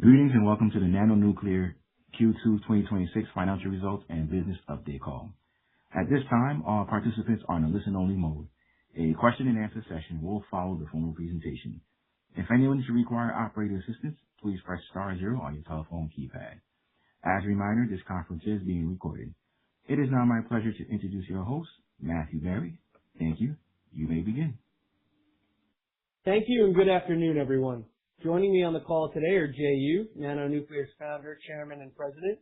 Greetings and welcome to the NANO Nuclear Q2 2026 financial results and business update call. At this time, all participants are in a listen-only mode. A question and answer session will follow the formal presentation. If anyone should require operator assistance, please press star zero on your telephone keypad. As a reminder, this conference is being recorded. It is now my pleasure to introduce your host, Matthew Berry. Thank you. You may begin. Thank you and good afternoon, everyone. Joining me on the call today are Jay Yu, NANO Nuclear's founder, chairman, and president,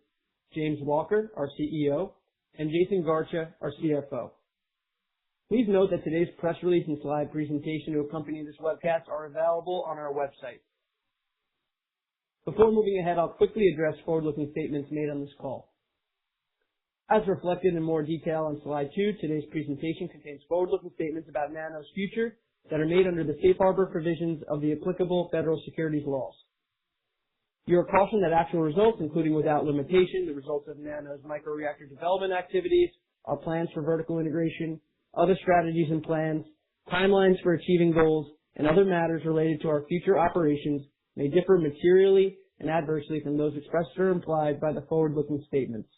James Walker, our CEO, and Jason Garcha, our CFO. Please note that today's press release and slide presentation to accompany this webcast are available on our website. Before moving ahead, I'll quickly address forward-looking statements made on this call. As reflected in more detail on slide 2, today's presentation contains forward-looking statements about NANO's future that are made under the safe harbor provisions of the applicable federal securities laws. You are cautioned that actual results, including without limitation, the results of NANO's micro-reactor development activities, our plans for vertical integration, other strategies and plans, timelines for achieving goals, and other matters related to our future operations may differ materially and adversely from those expressed or implied by the forward-looking statements.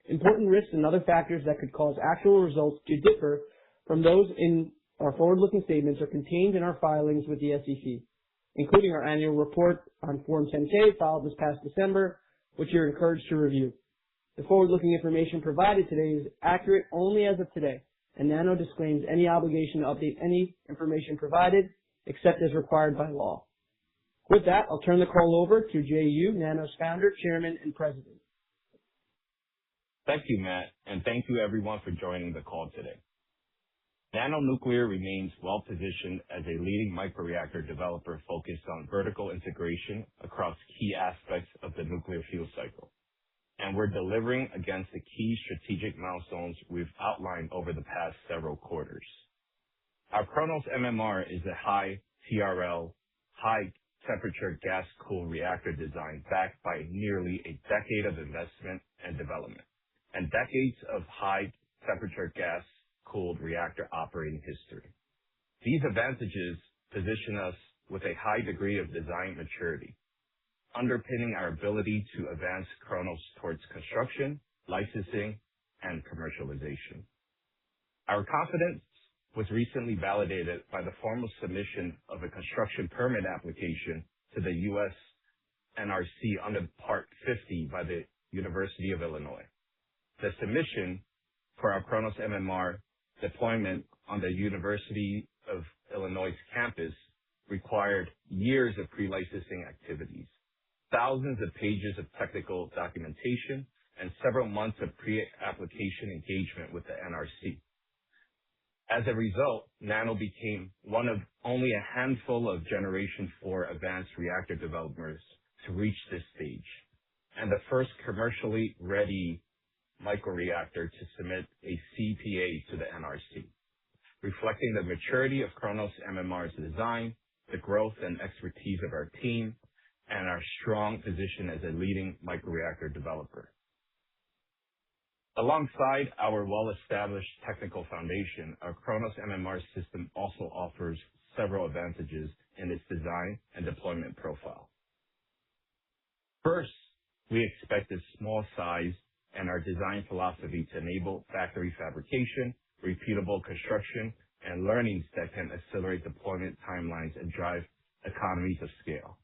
Important risks and other factors that could cause actual results to differ from those in our forward-looking statements are contained in our filings with the SEC, including our annual report on Form 10-K filed this past December, which you're encouraged to review. The forward-looking information provided today is accurate only as of today, and NANO disclaims any obligation to update any information provided except as required by law. With that, I'll turn the call over to Jay Yu, NANO's founder, chairman, and president. Thank you, Matt, and thank you everyone for joining the call today. NANO Nuclear remains well-positioned as a leading microreactor developer focused on vertical integration across key aspects of the nuclear fuel cycle. And we're delivering against the key strategic milestones we've outlined over the past several quarters. Our Kronos MMR is a high TRL, high temperature gas-cooled reactor design backed by nearly a decade of investment and development, and decades of high temperature gas-cooled reactor operating history. These advantages position us with a high degree of design maturity, underpinning our ability to advance Kronos towards construction, licensing, and commercialization. Our confidence was recently validated by the formal submission of a construction permit application to the U.S. NRC under Part 50 by the University of Illinois. The submission for our Kronos MMR deployment on the University of Illinois campus required years of pre-licensing activities, thousands of pages of technical documentation, and several months of pre-application engagement with the NRC. As a result, NANO became one of only a handful of Generation 4 advanced reactor developers to reach this stage, and the first commercially ready microreactor to submit a CPA to the NRC, reflecting the maturity of Kronos MMR's design, the growth and expertise of our team, and our strong position as a leading microreactor developer. Alongside our well-established technical foundation, our Kronos MMR system also offers several advantages in its design and deployment profile. First, we expect its small size and our design philosophy to enable factory fabrication, repeatable construction, and learnings that can accelerate deployment timelines and drive economies of scale.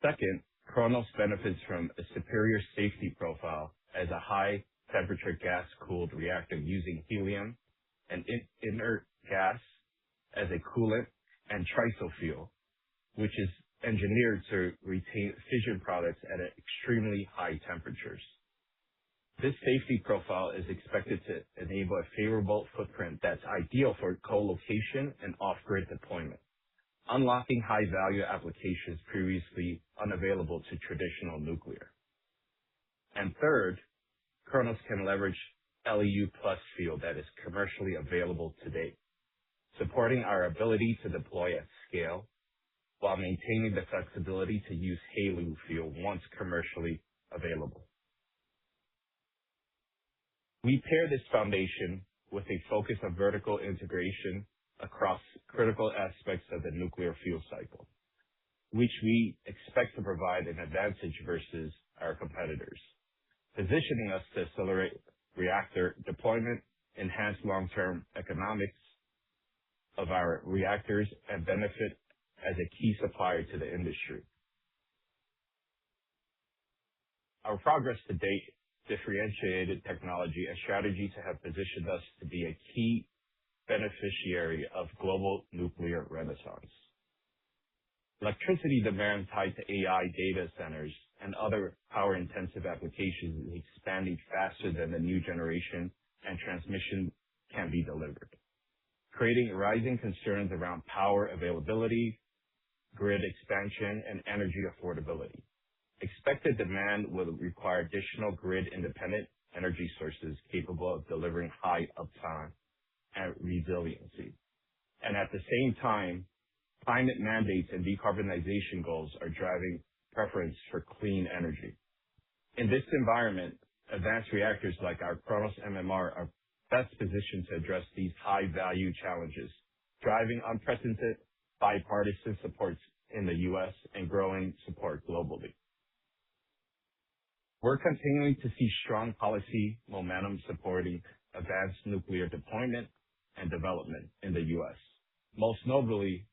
Second, Kronos benefits from a superior safety profile as a high-temperature gas-cooled reactor using helium and inert gas as a coolant and TRISO fuel, which is engineered to retain fission products at extremely high temperatures. This safety profile is expected to enable a favorable footprint that's ideal for co-location and off-grid deployment, unlocking high-value applications previously unavailable to traditional nuclear. And third, Kronos can leverage LEU plus fuel that is commercially available today, supporting our ability to deploy at scale while maintaining the flexibility to use HALEU fuel once commercially available. We pair this foundation with a focus on vertical integration across critical aspects of the nuclear fuel cycle. which we expect to provide an advantage versus our competitors, positioning us to accelerate reactor deployment, enhance long-term economics of our reactors, and benefit as a key supplier to the industry. Our progress to date, differentiated technology, and strategy to have positioned us to be a key beneficiary of global nuclear renaissance. Electricity demand tied to AI data centers and other power-intensive applications is expanding faster than the new generation and transmission can be delivered, creating rising concerns around power availability, grid expansion, and energy affordability. Expected demand will require additional grid-independent energy sources capable of delivering high uptime and resiliency. And at the same time, climate mandates and decarbonization goals are driving preference for clean energy. In this environment, advanced reactors like our Kronos MMR are best positioned to address these high-value challenges, driving unprecedented bipartisan support in the U.S. and growing support globally. We're continuing to see strong policy momentum supporting advanced nuclear deployment and development in the U.S., most notably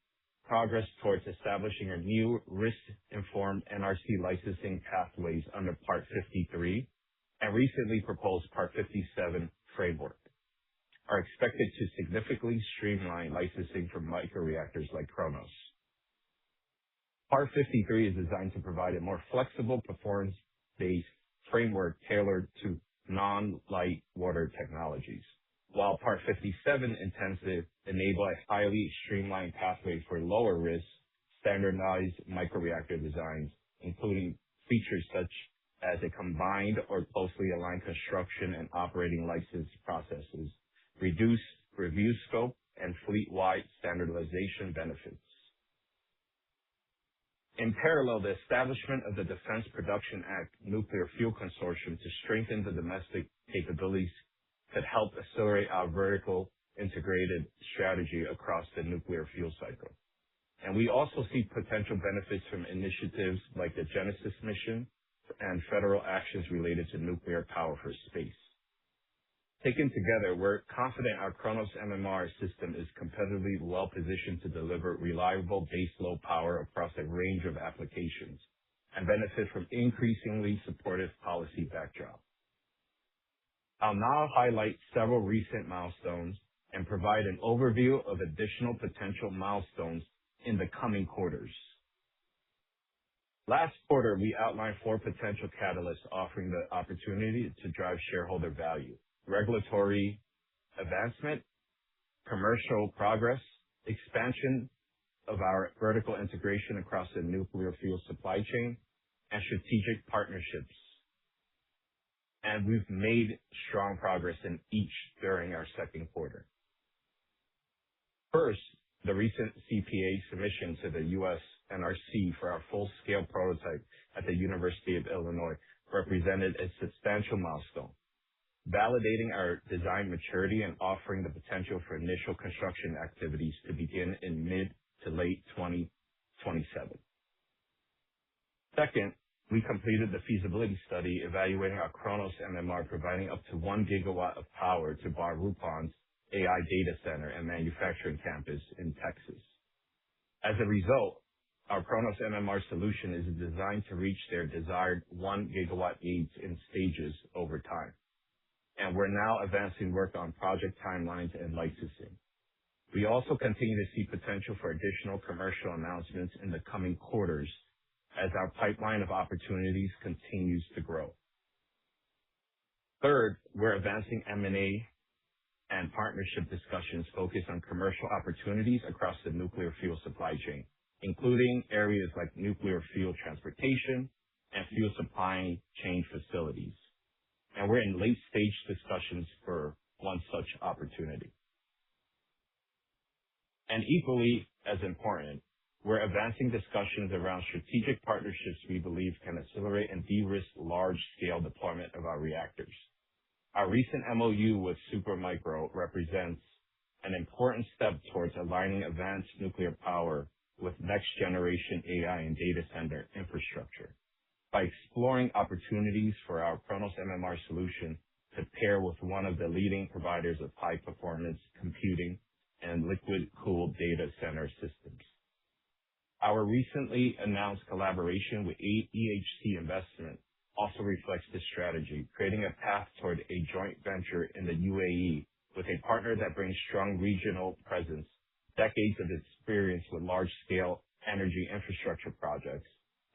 progress towards establishing a new risk-informed NRC licensing pathways under Part 53 and recently proposed Part 57 framework are expected to significantly streamline licensing for micro-reactors like Kronos. Part 53 is designed to provide a more flexible, performance-based framework tailored to non-light water technologies, while Part 57 intends to enable a highly streamlined pathway for lower risk, standardized microreactor designs, including features such as a combined or closely aligned construction and operating license processes, reduced review scope, and fleet-wide standardization benefits. In parallel, the establishment of the Defense Production Act Nuclear Fuel Consortium to strengthen the domestic capabilities could help accelerate our vertical integrated strategy across the nuclear fuel cycle. And we also see potential benefits from initiatives like the Genesis mission and federal actions related to nuclear power for space. Taken together, we're confident our Kronos MMR system is competitively well-positioned to deliver reliable baseload power across a range of applications and benefit from increasingly supportive policy backdrop. I'll now highlight several recent milestones and provide an overview of additional potential milestones in the coming quarters. Last quarter, we outlined 4 potential catalysts offering the opportunity to drive shareholder value: regulatory advancement, commercial progress, expansion of our vertical integration across the nuclear fuel supply chain, and strategic partnerships. And we've made strong progress in each during our second quarter. First, the recent CPA submission to the U.S. NRC for our full-scale prototype at the University of Illinois represented a substantial milestone, validating our design maturity and offering the potential for initial construction activities to begin in mid to late 2027. Second, we completed the feasibility study evaluating our Kronos MMR providing up to 1 gigawatt of power to Bar Rupon's AI data center and manufacturing campus in Texas. As a result, our Kronos MMR solution is designed to reach their desired 1 gigawatt needs in stages over time. And we're now advancing work on project timelines and licensing. We also continue to see potential for additional commercial announcements in the coming quarters as our pipeline of opportunities continues to grow. Third, we're advancing M&A and partnership discussions focused on commercial opportunities across the nuclear fuel supply chain, including areas like nuclear fuel transportation and fuel supply chain facilities. And we're in late-stage discussions for one such opportunity. And equally as important, we're advancing discussions around strategic partnerships we believe can accelerate and de-risk large-scale deployment of our reactors. Our recent MOU with Supermicro represents an important step towards aligning advanced nuclear power with next-generation AI and data center infrastructure. By exploring opportunities for our Kronos MMR solution to pair with one of the leading providers of high-performance computing and liquid-cooled data center systems. Our recently announced collaboration with EHC Investment also reflects this strategy, creating a path toward a joint venture in the UAE with a partner that brings strong regional presence, decades of experience with large-scale energy infrastructure projects,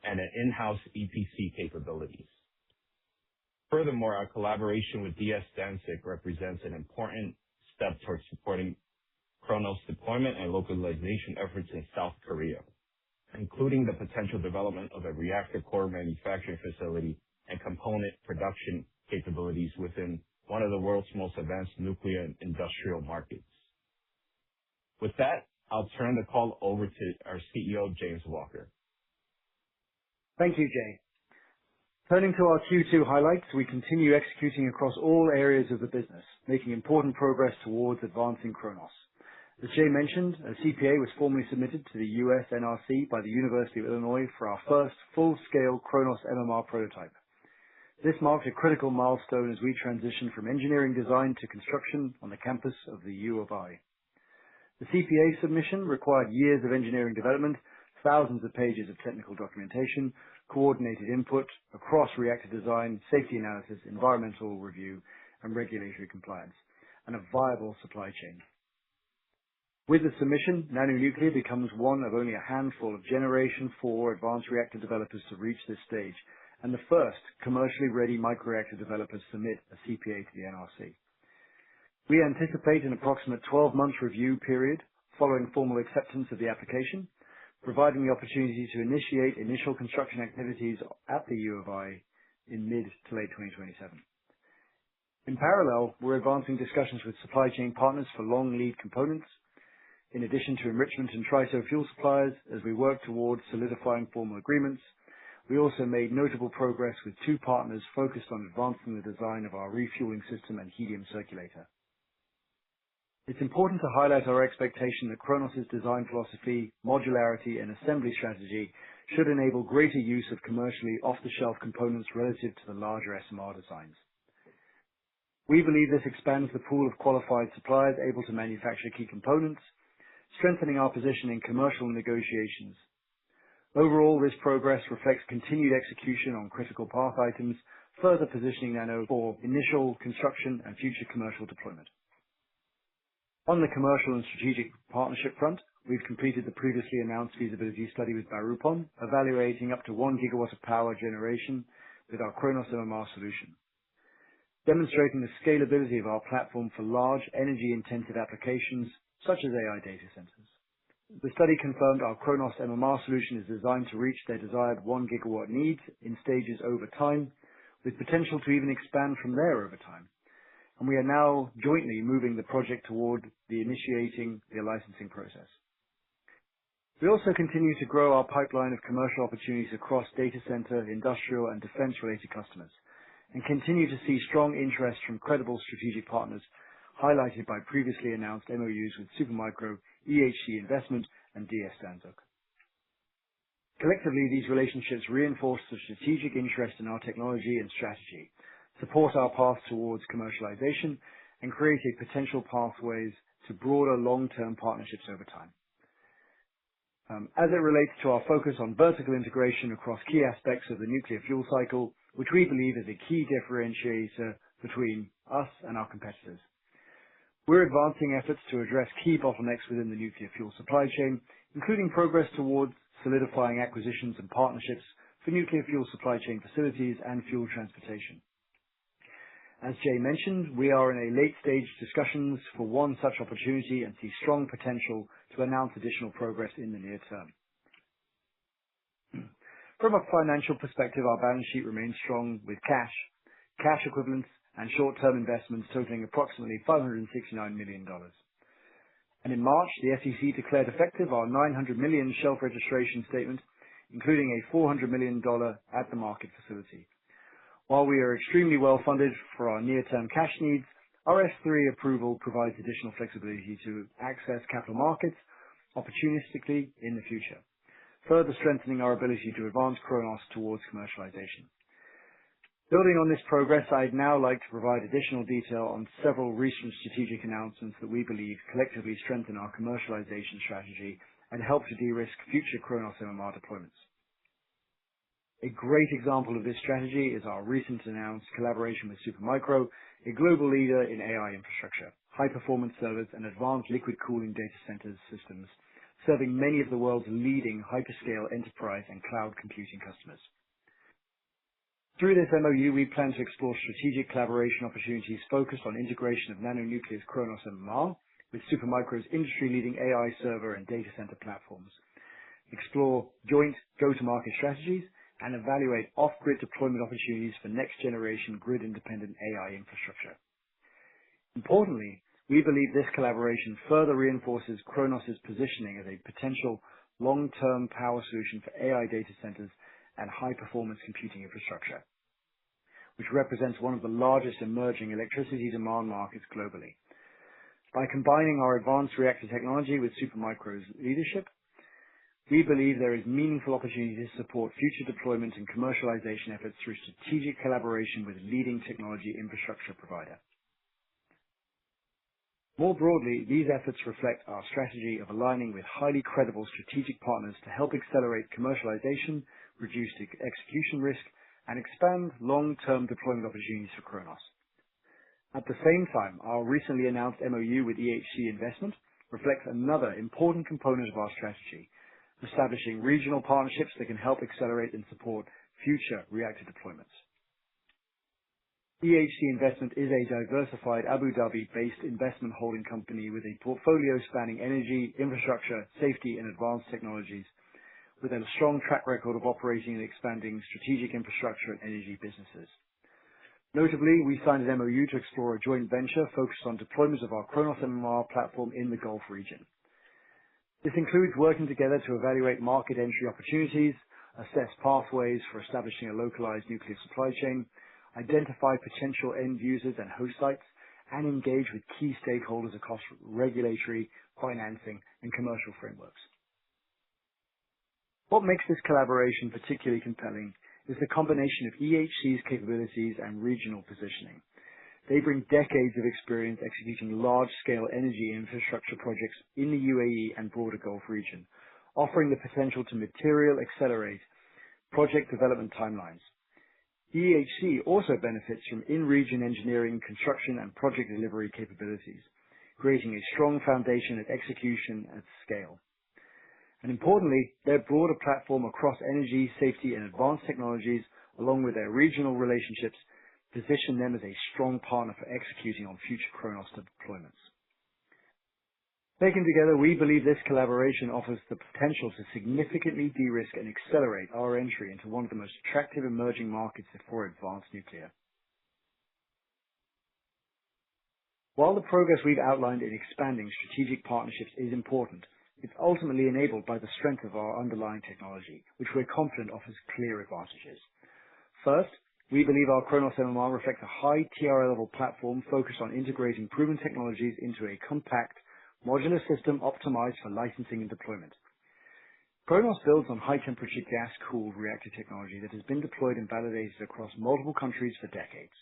and an in-house EPC capabilities. Furthermore, our collaboration with DS Dansuk represents an important step towards supporting Kronos deployment and localization efforts in South Korea, including the potential development of a reactor core manufacturing facility and component production capabilities within one of the world's most advanced nuclear and industrial markets. With that, I'll turn the call over to our CEO, James Walker. Thank you, Jay. Turning to our Q2 highlights, we continue executing across all areas of the business, making important progress towards advancing Kronos. As Jay mentioned, a CPA was formally submitted to the US NRC by the University of Illinois for our first full-scale Kronos MMR prototype. This marked a critical milestone as we transition from engineering design to construction on the campus of the U of I. The CPA submission required years of engineering development, thousands of pages of technical documentation, coordinated input across reactor design, safety analysis, environmental review, and regulatory compliance, and a viable supply chain. With the submission, NANO Nuclear becomes one of only a handful of Generation 4 advanced reactor developers to reach this stage, and the first commercially ready micro-reactor developers submit a CPA to the NRC. We anticipate an approximate 12-month review period following formal acceptance of the application, providing the opportunity to initiate initial construction activities at the U of I in mid to late 2027. In parallel, we're advancing discussions with supply chain partners for long lead components, in addition to enrichment and TRISO fuel suppliers as we work towards solidifying formal agreements. We also made notable progress with two partners focused on advancing the design of our refueling system and helium circulator. It's important to highlight our expectation that Kronos' design philosophy, modularity, and assembly strategy should enable greater use of commercially off-the-shelf components relative to the larger SMR designs. We believe this expands the pool of qualified suppliers able to manufacture key components, strengthening our position in commercial negotiations. Overall, this progress reflects continued execution on critical path items, further positioning NANO for initial construction and future commercial deployment. On the commercial and strategic partnership front, we've completed the previously announced feasibility study with Barupon, evaluating up to 1 gigawatt of power generation with our Kronos MMR solution, demonstrating the scalability of our platform for large energy-intensive applications such as AI data centers. The study confirmed our Kronos MMR solution is designed to reach their desired 1 gigawatt needs in stages over time, with potential to even expand from there over time. And we are now jointly moving the project toward initiating the licensing process. We also continue to grow our pipeline of commercial opportunities across data center, industrial, and defense-related customers, and continue to see strong interest from credible strategic partners, highlighted by previously announced MOUs with Supermicro, EHC Investment, and DS Dansuk. Collectively, these relationships reinforce the strategic interest in our technology and strategy, support our path towards commercialization, and create a potential pathways to broader long-term partnerships over time. As it relates to our focus on vertical integration across key aspects of the nuclear fuel cycle, which we believe is a key differentiator between us and our competitors. We're advancing efforts to address key bottlenecks within the nuclear fuel supply chain, including progress towards solidifying acquisitions and partnerships for nuclear fuel supply chain facilities and fuel transportation. As Jay mentioned, we are in a late-stage discussions for one such opportunity and see strong potential to announce additional progress in the near term. From a financial perspective, our balance sheet remains strong with cash equivalents, and short-term investments totaling approximately $569 million. And in March, the SEC declared effective our $900 million shelf registration statement, including a $400 million at-the-market facility. While we are extremely well-funded for our near-term cash needs, our S3 approval provides additional flexibility to access capital markets opportunistically in the future, further strengthening our ability to advance Kronos towards commercialization. Building on this progress, I'd now like to provide additional detail on several recent strategic announcements that we believe collectively strengthen our commercialization strategy and help to de-risk future Kronos MMR deployments. A great example of this strategy is our recent announced collaboration with Supermicro, a global leader in AI infrastructure, high-performance servers, and advanced liquid cooling data centers systems, serving many of the world's leading hyperscale enterprise and cloud computing customers. Through this MOU, we plan to explore strategic collaboration opportunities focused on integration of NanoNuclear's Kronos MMR with Supermicro's industry-leading AI server and data center platforms, explore joint go-to-market strategies, and evaluate off-grid deployment opportunities for next-generation grid-independent AI infrastructure. Importantly, we believe this collaboration further reinforces Kronos' positioning as a potential long-term power solution for AI data centers and high-performance computing infrastructure, which represents one of the largest emerging electricity demand markets globally. By combining our advanced reactor technology with Supermicro's leadership, we believe there is meaningful opportunity to support future deployment and commercialization efforts through strategic collaboration with leading technology infrastructure provider. More broadly, these efforts reflect our strategy of aligning with highly credible strategic partners to help accelerate commercialization, reduce execution risk, and expand long-term deployment opportunities for Kronos. At the same time, our recently announced MOU with EHC Investment reflects another important component of our strategy, establishing regional partnerships that can help accelerate and support future reactor deployments. EHC Investment is a diversified Abu Dhabi-based investment holding company with a portfolio spanning energy, infrastructure, safety, and advanced technologies, with a strong track record of operating and expanding strategic infrastructure and energy businesses. Notably, we signed an MOU to explore a joint venture focused on deployment of our Kronos MMR platform in the Gulf region. This includes working together to evaluate market entry opportunities, assess pathways for establishing a localized nuclear supply chain, identify potential end users and host sites, and engage with key stakeholders across regulatory, financing, and commercial frameworks. What makes this collaboration particularly compelling is the combination of EHC's capabilities and regional positioning. They bring decades of experience executing large-scale energy infrastructure projects in the UAE and broader Gulf region, offering the potential to materially accelerate project development timelines. EHC also benefits from in-region engineering, construction, and project delivery capabilities, creating a strong foundation of execution at scale. And importantly, their broader platform across energy, safety, and advanced technologies, along with their regional relationships, position them as a strong partner for executing on future Kronos deployments. Taken together, we believe this collaboration offers the potential to significantly de-risk and accelerate our entry into one of the most attractive emerging markets for advanced nuclear. While the progress we've outlined in expanding strategic partnerships is important, it's ultimately enabled by the strength of our underlying technology, which we're confident offers clear advantages. First, we believe our Kronos MMR reflects a high TRL level platform focused on integrating proven technologies into a compact, modular system optimized for licensing and deployment. Kronos builds on high-temperature gas-cooled reactor technology that has been deployed and validated across multiple countries for decades.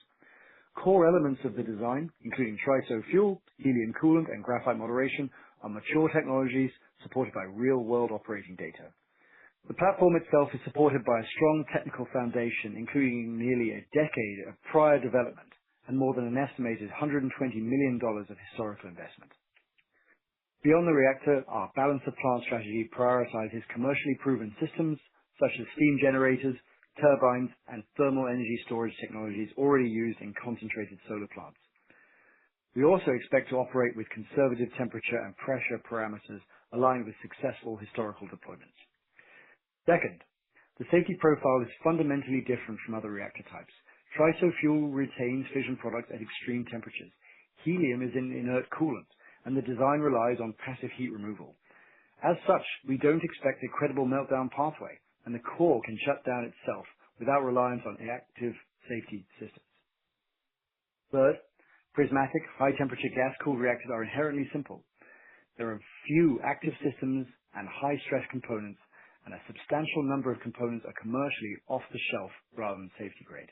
Core elements of the design, including TRISO fuel, helium coolant, and graphite moderation, are mature technologies supported by real-world operating data. The platform itself is supported by a strong technical foundation, including nearly a decade of prior development and more than an estimated $120 million of historical investment. Beyond the reactor, our balance of plant strategy prioritizes commercially proven systems such as steam generators, turbines, and thermal energy storage technologies already used in concentrated solar plants. We also expect to operate with conservative temperature and pressure parameters aligned with successful historical deployments. Second, the safety profile is fundamentally different from other reactor types. TRISO fuel retains fission products at extreme temperatures. Helium is an inert coolant, and the design relies on passive heat removal. As such, we don't expect a credible meltdown pathway, and the core can shut down itself without reliance on active safety systems. Third, prismatic, high-temperature gas-cooled reactors are inherently simple. There are few active systems and high-stress components, and a substantial number of components are commercially off-the-shelf rather than safety grade.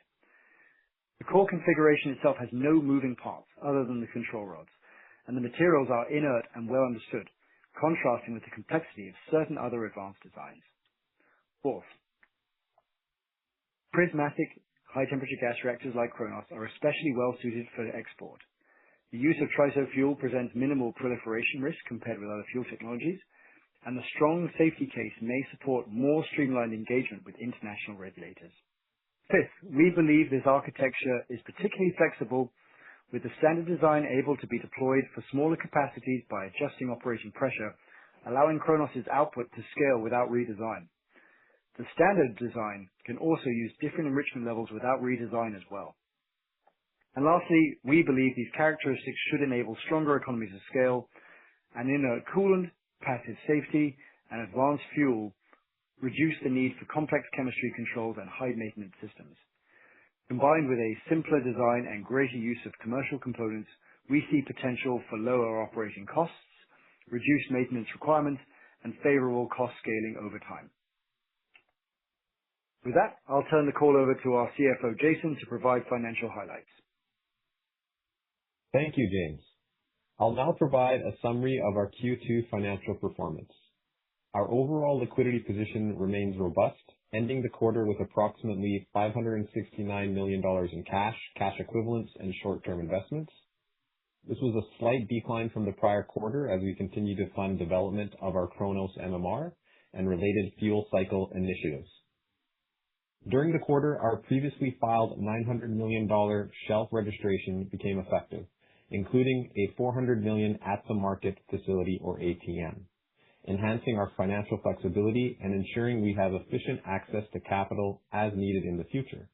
The core configuration itself has no moving parts other than the control rods, and the materials are inert and well understood, contrasting with the complexity of certain other advanced designs. Fourth, prismatic high-temperature gas reactors like Kronos are especially well suited for export. The use of TRISO fuel presents minimal proliferation risk compared with other fuel technologies, and the strong safety case may support more streamlined engagement with international regulators. Fifth, we believe this architecture is particularly flexible, with the standard design able to be deployed for smaller capacities by adjusting operating pressure, allowing Kronos' output to scale without redesign. The standard design can also use different enrichment levels without redesign as well. And lastly, we believe these characteristics should enable stronger economies of scale, and inert coolant, passive safety, and advanced fuel reduce the need for complex chemistry controls and high maintenance systems. Combined with a simpler design and greater use of commercial components, we see potential for lower operating costs, reduced maintenance requirements, and favorable cost scaling over time. With that, I'll turn the call over to our CFO, Jason, to provide financial highlights. Thank you, James. I'll now provide a summary of our Q2 financial performance. Our overall liquidity position remains robust, ending the quarter with approximately $569 million in cash equivalents, and short-term investments. This was a slight decline from the prior quarter as we continue to fund development of our Kronos MMR and related fuel cycle initiatives. During the quarter, our previously filed $900 million shelf registration became effective, including a $400 million at-the-market facility, or ATM, enhancing our financial flexibility and ensuring we have efficient access to capital as needed in the future.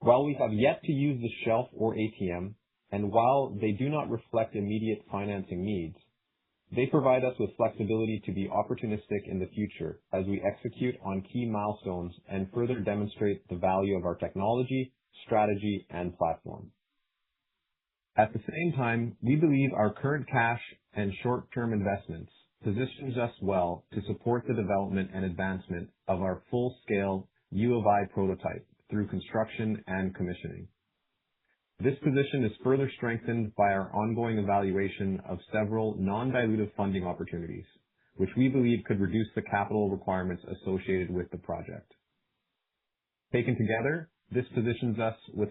While we have yet to use the shelf or ATM, and while they do not reflect immediate financing needs, they provide us with flexibility to be opportunistic in the future as we execute on key milestones and further demonstrate the value of our technology, strategy, and platform. At the same time, we believe our current cash and short-term investments positions us well to support the development and advancement of our full-scale U of I prototype through construction and commissioning. This position is further strengthened by our ongoing evaluation of several non-dilutive funding opportunities, which we believe could reduce the capital requirements associated with the project. Taken together, this positions us with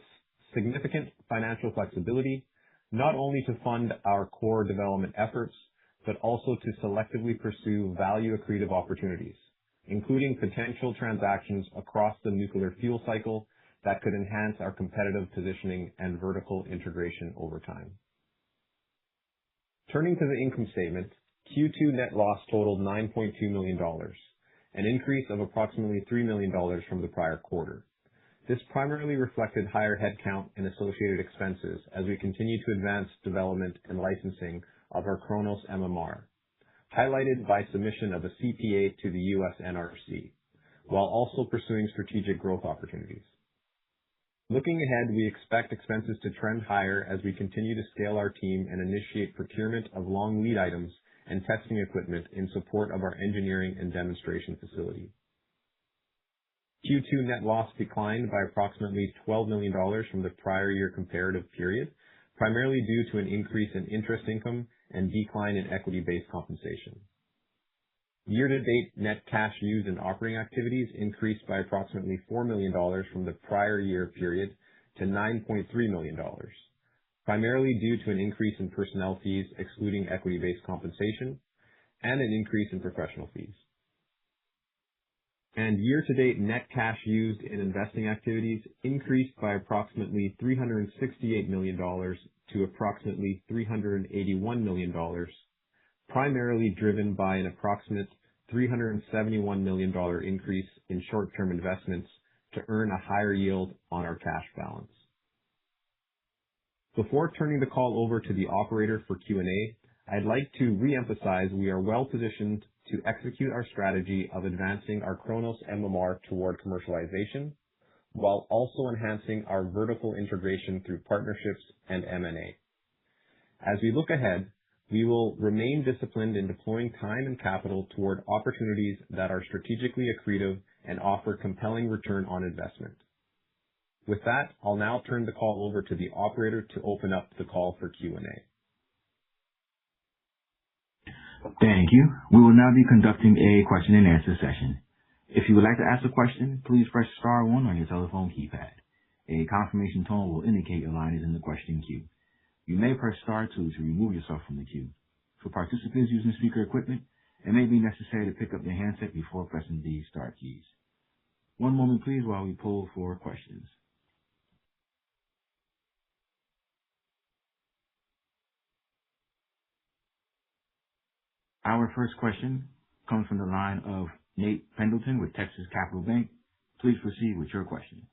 significant financial flexibility, not only to fund our core development efforts, but also to selectively pursue value-accretive opportunities, including potential transactions across the nuclear fuel cycle that could enhance our competitive positioning and vertical integration over time. Turning to the income statement, Q2 net loss totaled $9.2 million, an increase of approximately $3 million from the prior quarter. This primarily reflected higher headcount and associated expenses as we continue to advance development and licensing of our Kronos MMR, highlighted by submission of a CPA to the U.S. NRC, while also pursuing strategic growth opportunities. Looking ahead, we expect expenses to trend higher as we continue to scale our team and initiate procurement of long lead items and testing equipment in support of our engineering and demonstration facility. Q2 net loss declined by approximately $12 million from the prior year comparative period, primarily due to an increase in interest income and decline in equity-based compensation. Year-to-date net cash used in operating activities increased by approximately $4 million from the prior year period to $9.3 million, primarily due to an increase in personnel fees excluding equity-based compensation and an increase in professional fees. And year-to-date net cash used in investing activities increased by approximately $368 million to approximately $381 million, primarily driven by an approximate $371 million increase in short-term investments to earn a higher yield on our cash balance. Before turning the call over to the operator for Q&A, I'd like to re-emphasize we are well positioned to execute our strategy of advancing our Kronos MMR toward commercialization, while also enhancing our vertical integration through partnerships and M&A. As we look ahead, We will remain disciplined in deploying time and capital toward opportunities that are strategically accretive and offer compelling return on investment. With that, I'll now turn the call over to the operator to open up the call for Q&A. Thank you. We will now be conducting a question and answer session. If you would like to ask a question, please press star one on your telephone keypad. A confirmation tone will indicate your line is in the question queue. You may press star two to remove yourself from the queue. For participants using speaker equipment, it may be necessary to pick up the handset before pressing the star keys. One moment please while we pull for questions. Our first question comes from the line of Nate Pendleton with Texas Capital Bank. Please proceed with your question.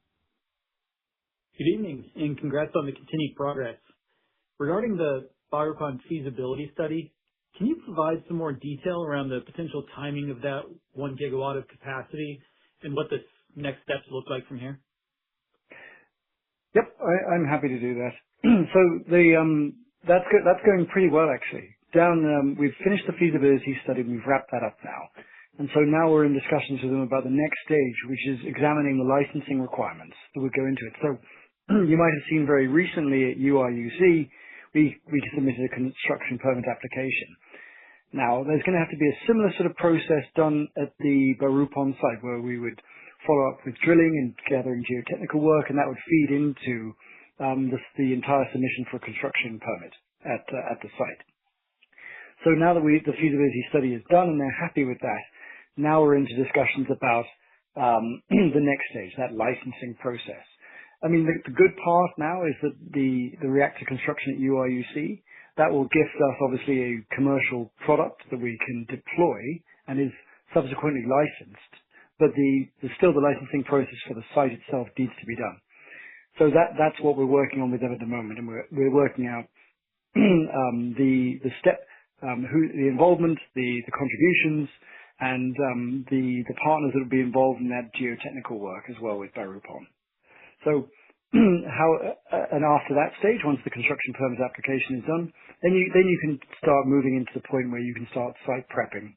Good evening, and congrats on the continued progress. Regarding the BaRupOn feasibility study, can you provide some more detail around the potential timing of that 1 gigawatt of capacity and what the next steps look like from here? Yep, I'm happy to do that. That's going pretty well, actually. We've finished the feasibility study. We've wrapped that up now. And so now we're in discussions with them about the next stage, which is examining the licensing requirements that would go into it. So you might have seen very recently at UIUC, we submitted a construction permit application. Now, there's going to have to be a similar sort of process done at the BaRupOn site where we would follow up with drilling and gathering geotechnical work, and that would feed into the entire submission for a construction permit at the site. So now that the feasibility study is done and they're happy with that, now we're into discussions about the next stage, that licensing process. I mean, the good part now is that the reactor construction at UIUC, that will gift us obviously a commercial product that we can deploy and is subsequently licensed. But still the licensing process for the site itself needs to be done. So that's what we're working on with them at the moment, and we're working out the step, the involvement, the contributions, and the partners that will be involved in that geotechnical work as well with BaRupOn. So and after that stage, once the construction permit application is done, then you can start moving into the point where you can start site prepping.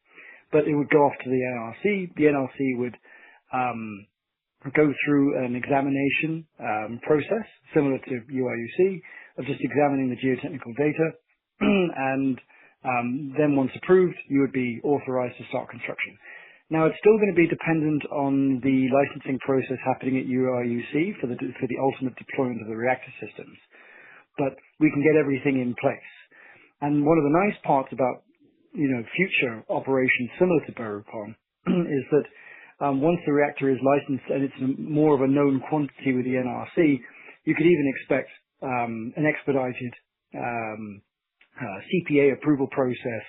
But it would go off to the NRC. The NRC would go through an examination process similar to UIUC of just examining the geotechnical data, and then once approved, you would be authorized to start construction. Now, it's still going to be dependent on the licensing process happening at UIUC for the ultimate deployment of the reactor systems, but we can get everything in place. And one of the nice parts about future operations similar to BaRupOn is that once the reactor is licensed and it's more of a known quantity with the NRC, you could even expect an expedited CPA approval process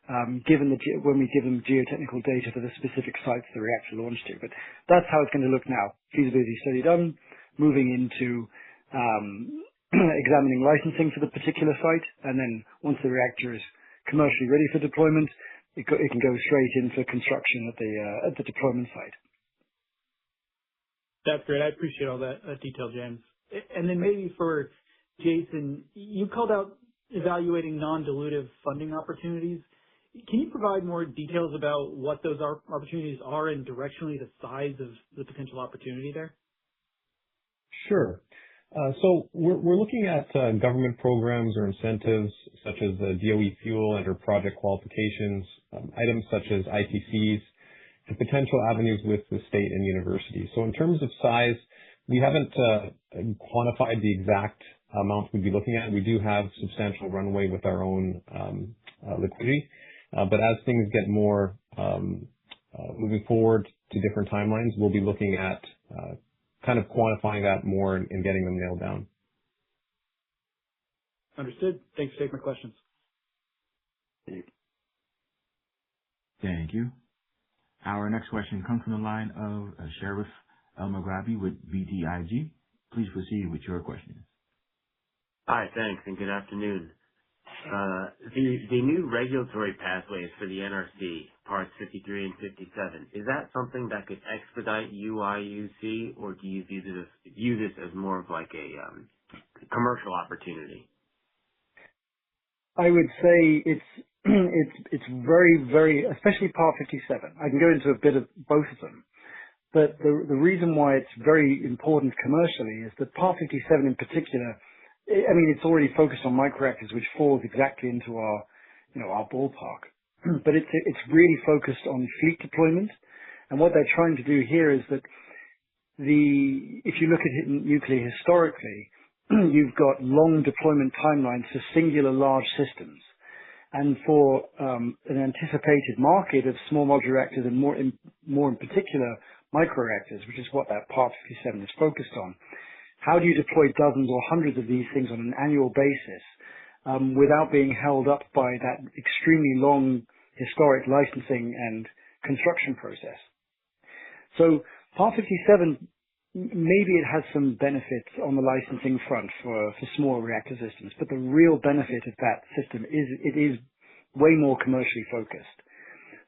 when we give them geotechnical data for the specific sites the reactor launched to. But that's how it's going to look now. Feasibility study done, moving into examining licensing for the particular site, and then once the reactor is commercially ready for deployment, it can go straight in for construction at the deployment site. That's great. I appreciate all that detail, James. And then maybe for Jason, you called out evaluating non-dilutive funding opportunities. Can you provide more details about what those opportunities are and directionally the size of the potential opportunity there? Sure. So we're looking at government programs or incentives such as DOE fuel and/or project qualifications, items such as ITCs, and potential avenues with the state and universities. So in terms of size, we haven't quantified the exact amount we'd be looking at. We do have substantial runway with our own liquidity. But as things get more moving forward to different timelines, we'll be looking at kind of quantifying that more and getting them nailed down. Understood. Thanks for taking my questions. Thank you. Our next question comes from the line of Sheriff El-Maghrabi with BTIG. Please proceed with your question. Hi, thanks, and good afternoon. The new regulatory pathways for the NRC, parts 53 and 57, is that something that could expedite UIUC, or do you view this as more of like a commercial opportunity? I would say it's very, very, especially Part 57. I can go into a bit of both of them. But the reason why it's very important commercially is that Part 57 in particular, I mean, it's already focused on micro-reactors, which falls exactly into our, our ballpark. But it's really focused on fleet deployment. And what they're trying to do here is that if you look at nuclear historically, you've got long deployment timelines for singular large systems. And for an anticipated market of small modular reactors and more in particular micro-reactors, which is what that Part 57 is focused on, how do you deploy dozens or hundreds of these things on an annual basis without being held up by that extremely long historic licensing and construction process? So Part 57, maybe it has some benefits on the licensing front for small reactor systems, but the real benefit of that system is it is way more commercially focused.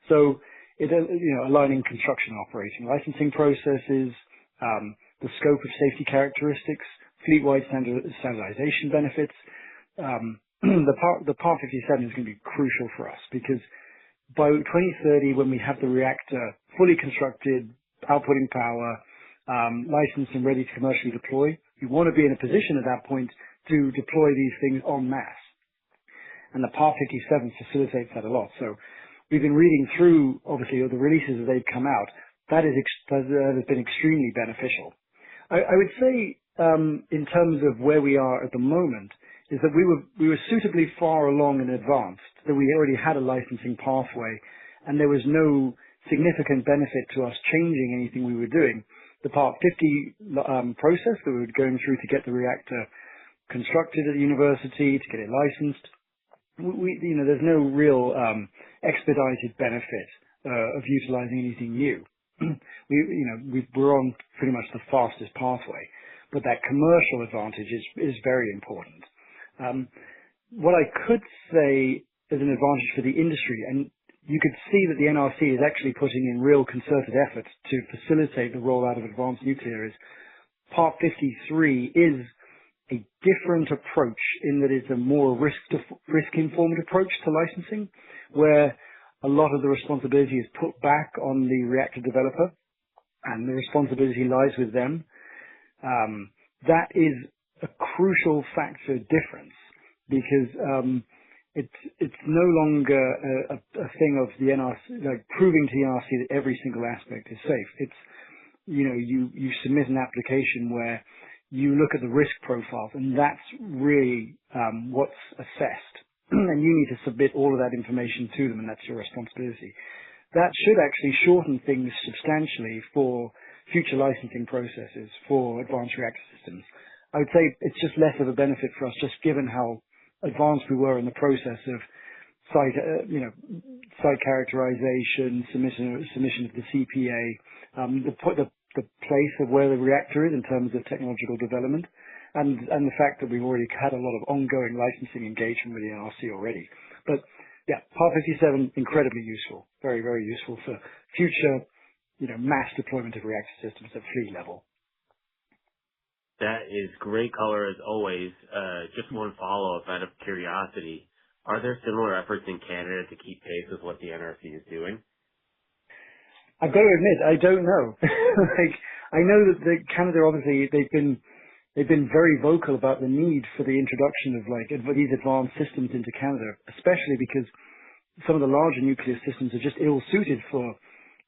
So it, aligning construction operating licensing processes, the scope of safety characteristics, fleet-wide standardization benefits. The Part 57 is going to be crucial for us because by 2030, when we have the reactor fully constructed, outputting power, licensed and ready to commercially deploy, you want to be in a position at that point to deploy these things en masse. And the Part 57 facilitates that a lot. So we've been reading through, obviously, the releases as they've come out. That has been extremely beneficial. I would say, in terms of where we are at the moment, is that we were suitably far along and advanced, that we already had a licensing pathway, and there was no significant benefit to us changing anything we were doing. The Part 50 process that we were going through to get the reactor constructed at the university, to get it licensed, there's no real expedited benefit of utilizing anything new. We're on pretty much the fastest pathway, but that commercial advantage is very important. What I could say is an advantage for the industry, and you could see that the NRC is actually putting in real concerted efforts to facilitate the rollout of advanced nuclear, is Part 53 is a different approach in that it's a more risk-informed approach to licensing, where a lot of the responsibility is put back on the reactor developer, and the responsibility lies with them. That is a crucial factor difference because it's no longer a thing of the NRC, like proving to the NRC that every single aspect is safe. It's, you submit an application where you look at the risk profiles, and that's really what's assessed. And you need to submit all of that information to them, and that's your responsibility. That should actually shorten things substantially for future licensing processes for advanced reactor systems. I would say it's just less of a benefit for us, just given how advanced we were in the process of site characterization, submission of the CPA, the place of where the reactor is in terms of technological development, and the fact that we've already had a lot of ongoing licensing engagement with the NRC already. But yeah, Part 57, incredibly useful, very, very useful for future, mass deployment of reactor systems at fleet level. That is great color as always. Just one follow-up out of curiosity. Are there similar efforts in Canada to keep pace with what the NRC is doing? I've got to admit, I don't know. I know that Canada, obviously, they've been very vocal about the need for the introduction of these advanced systems into Canada, especially because some of the larger nuclear systems are just ill-suited for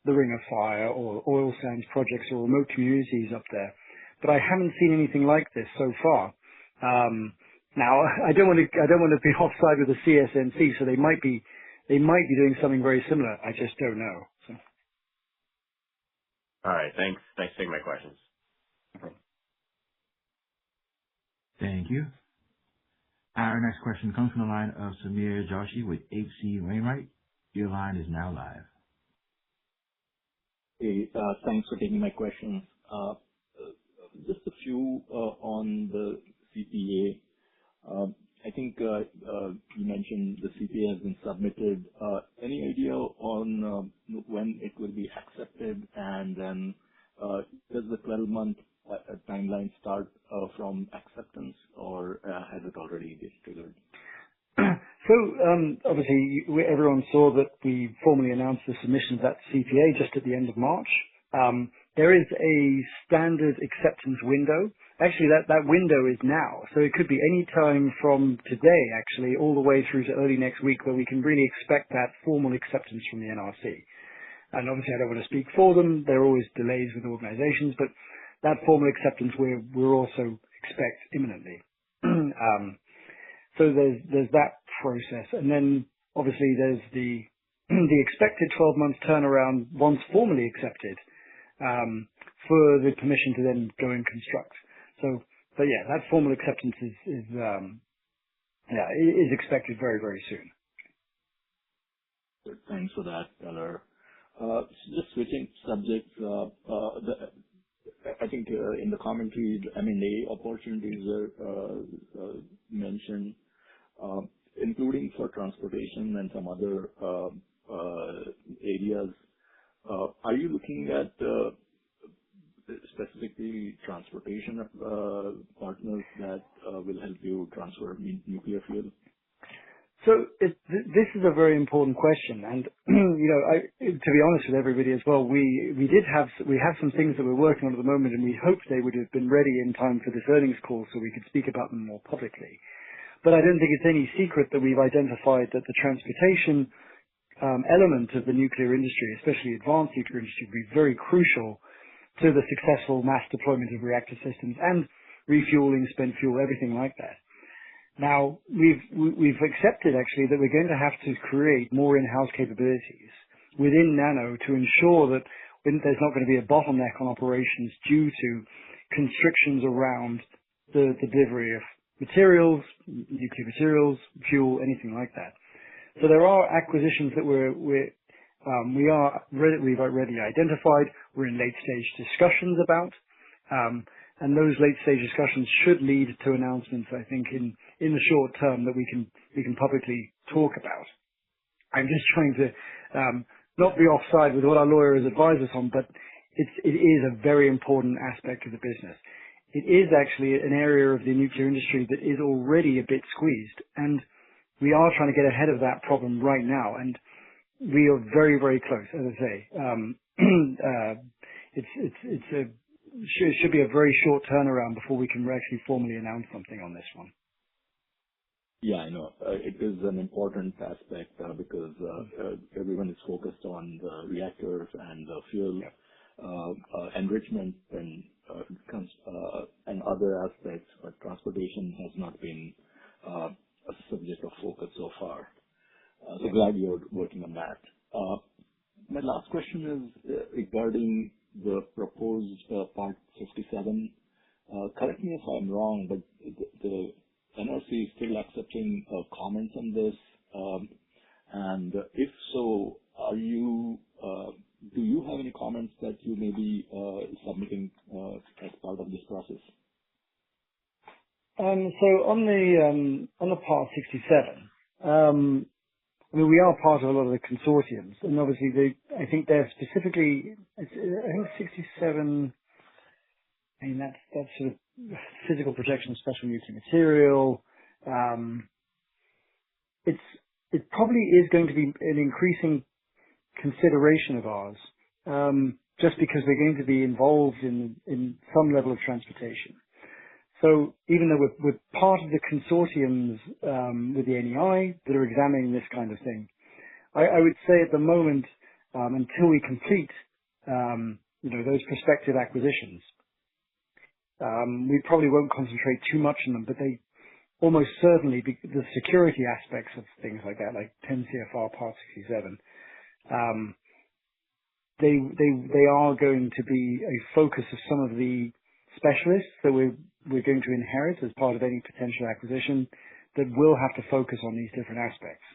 the Ring of Fire or oil sands projects or remote communities up there. But I haven't seen anything like this so far. Now, I don't want to be offside with the CSNC, so they might be doing something very similar. I just don't know. So. All right, thanks. Thanks for taking my questions. No problem. Thank you. Our next question comes from the line of Samir Joshi with H.C. Wainwright. Your line is now live. Hey, thanks for taking my question. Just a few on the CPA. I think you mentioned the CPA has been submitted. Any idea on when it will be accepted, and then does the 12-month timeline start from acceptance, or has it already been triggered? So obviously, everyone saw that we formally announced the submission of that CPA just at the end of March. There is a standard acceptance window. Actually, that window is now. So it could be any time from today, actually, all the way through to early next week, where we can really expect that formal acceptance from the NRC. And obviously, I don't want to speak for them. There are always delays with organizations, but that formal acceptance we're also expect imminently. So there's that process, and then obviously there's the expected 12 months turnaround once formally accepted for the permission to then go and construct. So, but yeah, that formal acceptance is expected very, very soon. Thanks for that, Keller. Just switching subjects, I think in the commentary, M&A opportunities are mentioned, including for transportation and some other areas. Are you looking at specifically transportation partners that will help you transfer nuclear fuel? So this is a very important question, and to be honest with everybody as well, we have some things that we're working on at the moment, and we hoped they would have been ready in time for this earnings call so we could speak about them more publicly. But I don't think it's any secret that we've identified that the transportation element of the nuclear industry, especially advanced nuclear industry, will be very crucial to the successful mass deployment of reactor systems and refueling, spent fuel, everything like that. Now, we've accepted actually that we're going to have to create more in-house capabilities within NANO to ensure that there's not going to be a bottleneck on operations due to constrictions around the delivery of materials, nuclear materials, fuel, anything like that. So there are acquisitions that we've already identified. We're in late-stage discussions about, and those late-stage discussions should lead to announcements, I think, in the short term that we can publicly talk about. I'm just trying to not be offside with what our lawyers advise us on, but it is a very important aspect of the business. It is actually an area of the nuclear industry that is already a bit squeezed, and we are trying to get ahead of that problem right now, and we are very, very close, as I say. It should be a very short turnaround before we can actually formally announce something on this one. Yeah, I know. It is an important aspect because everyone is focused on the reactors and the fuel enrichment and other aspects, but transportation has not been a subject of focus so far. So glad you're working on that. My last question is regarding the proposed Part 57. Correct me if I'm wrong, but the NRC is still accepting comments on this. And if so, do you have any comments that you may be submitting as part of this process? So on the Part 67, we are part of a lot of the consortiums, and obviously I think they're specifically, I think 67, that's sort of physical protection of special nuclear material. It probably is going to be an increasing consideration of ours, just because we're going to be involved in some level of transportation. So even though we're part of the consortiums with the NEI that are examining this kind of thing, I would say at the moment, until we complete those prospective acquisitions, we probably won't concentrate too much on them, but they almost certainly, the security aspects of things like that, like 10 CFR Part 67, they are going to be a focus of some of the specialists that we're going to inherit as part of any potential acquisition that will have to focus on these different aspects.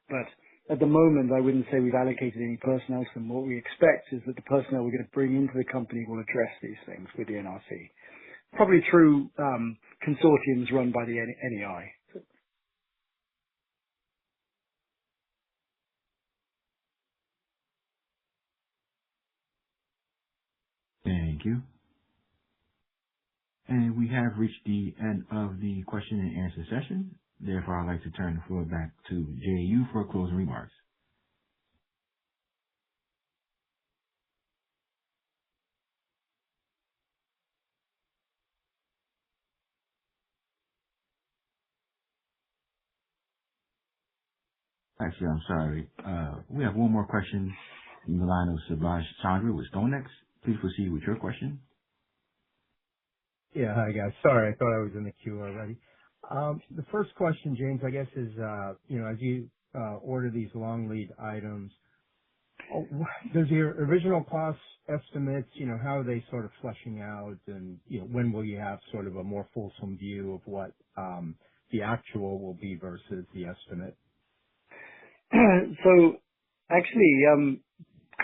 But at the moment, I wouldn't say we've allocated any personnel to them. What we expect is that the personnel we're going to bring into the company will address these things with the NRC, probably through consortiums run by the NEI. Thank you. And we have reached the end of the question and answer session. Therefore, I'd like to turn the floor back to JU for closing remarks. Actually, I'm sorry. We have one more question in the line of Subhash Chandra with StoneX. Please proceed with your question. Yeah. Hi, guys. Sorry, I thought I was in the queue already. The first question, James, I guess is, as you order these long lead items, does your original cost estimates, how are they sort of fleshing out, and, when will you have sort of a more fulsome view of what the actual will be versus the estimate? So actually,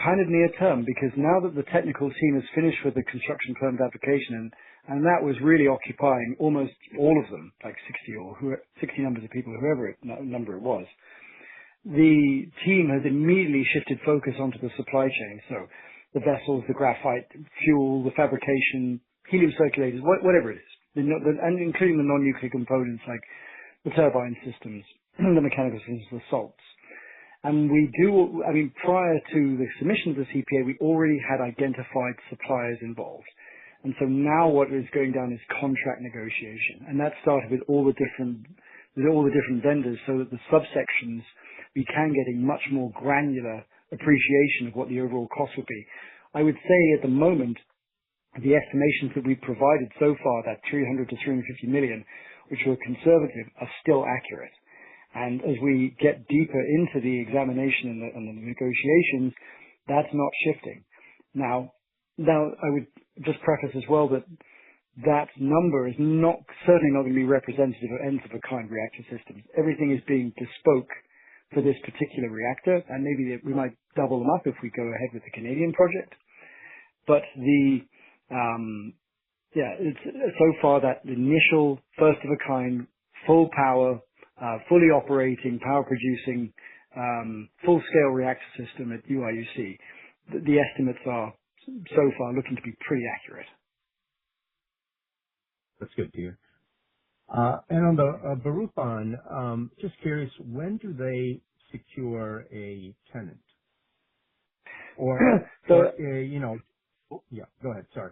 kind of near term, because now that the technical team has finished with the construction permit application, and that was really occupying almost all of them, like 60 numbers of people, number it was, the team has immediately shifted focus onto the supply chain. So the vessels, the graphite, fuel, the fabrication, helium circulators, whatever it is, and including the non-nuclear components like the turbine systems, the mechanical systems, the salts. And prior to the submission of the CPA, we already had identified suppliers involved. And so now what is going down is contract negotiation. And that started with all the different vendors, so that the subsections began getting much more granular appreciation of what the overall cost would be. I would say at the moment, the estimations that we've provided so far, that 300 to 350 million, which were conservative, are still accurate. And as we get deeper into the examination and the negotiations, that's not shifting. Now, I would just preface as well that that number is certainly not going to be representative of nth-of-a-kind reactor systems. Everything is being bespoke for this particular reactor, and maybe we might double them up if we go ahead with the Canadian project. But it's so far that initial first-of-a-kind, full power, fully operating, power-producing, full-scale reactor system at UIUC, the estimates are so far looking to be pretty accurate. That's good to hear. And on the Barupan, just curious, when do they secure a tenant? Yeah, go ahead. Sorry.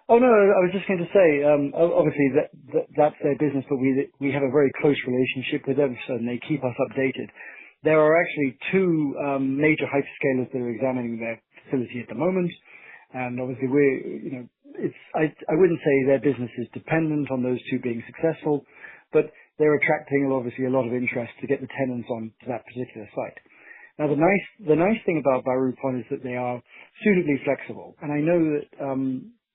Oh, no, I was just going to say, obviously that's their business, but we have a very close relationship with them, so they keep us updated. There are actually two major hyperscalers that are examining their facility at the moment, and obviously I wouldn't say their business is dependent on those two being successful, but they're attracting obviously a lot of interest to get the tenants on to that particular site. Now, the nice thing about Barupan is that they are suitably flexible, and I know that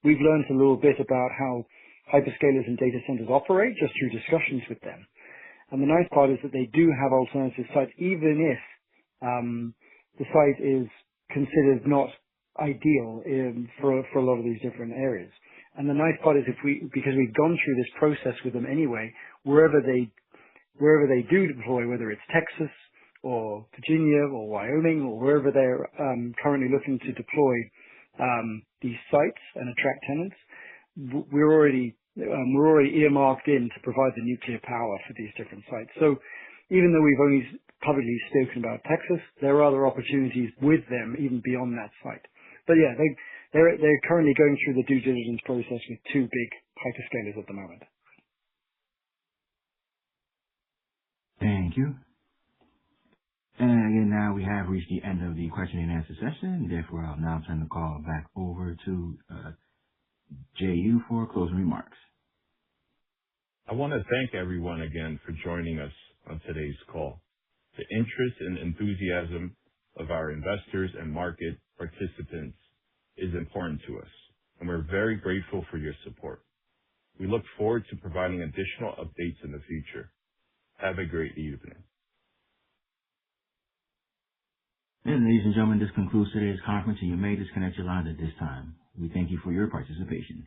we've learned a little bit about how hyperscalers and data centers operate just through discussions with them. And the nice part is that they do have alternative sites, even if the site is considered not ideal for a lot of these different areas. And the nice part is because we've gone through this process with them anyway, wherever they do deploy, whether it's Texas or Virginia or Wyoming or wherever they're currently looking to deploy these sites and attract tenants, we're already earmarked in to provide the nuclear power for these different sites. So even though we've only publicly spoken about Texas, there are other opportunities with them even beyond that site. But yeah, they're currently going through the due diligence process with two big hyperscalers at the moment. Thank you. And again, now we have reached the end of the question and answer session. Therefore, I'll now turn the call back over to JU for closing remarks. I want to thank everyone again for joining us on today's call. The interest and enthusiasm of our investors and market participants is important to us, and we're very grateful for your support. We look forward to providing additional updates in the future. Have a great evening. And ladies and gentlemen, this concludes today's conference, and you may disconnect your line at this time. We thank you for your participation.